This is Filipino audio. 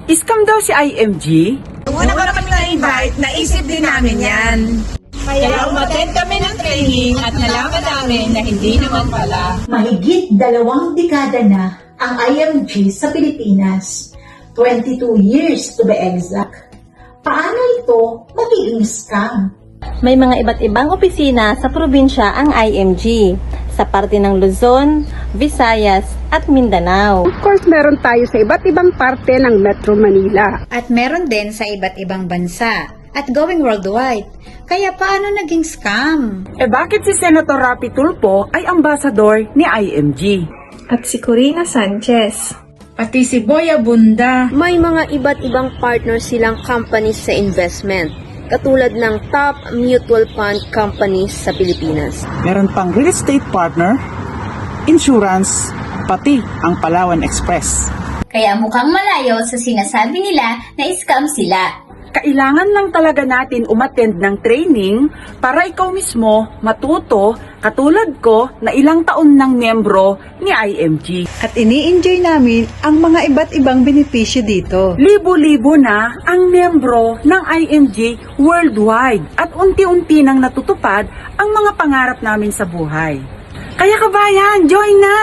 Scam daw si IMG? Una pa kami na-invite, naisip din namin yan. Kaya umattend kami ng training at nalaman namin na hindi naman pala. Mahigit 2 dekada na ang IMG sa Pilipinas. 22 years to be exact. Paano ito magiging scam? May mga iba't ibang opisina sa probinsya ang IMG, sa parte ng Luzon, Visayas at Mindanao. Of course, meron tayo sa iba't ibang parte ng Metro Manila. At meron din sa iba't ibang bansa at going worldwide. Kaya paano naging scam? Bakit si Senator Rapi Tulfo ay ambasador ni IMG? At si Corina Sanchez. Pati si Boy Abunda. May mga iba't ibang partners silang companies sa investment, katulad ng top mutual fund companies sa Pilipinas. Meron pang real estate partner, insurance, pati ang Palawan Express. Kaya mukhang malayo sa sinasabi nila na scam sila. Kailangan lang talaga natin umattend ng training para ikaw mismo matuto katulad ko na ilang taon ng miyembro ni IMG. At ini-enjoy namin ang mga iba't ibang benepisyo dito. Libo-libo na ang miyembro ng IMG worldwide at unti-unti nang natutupad ang mga pangarap namin sa buhay. Kaya kabayan, join na!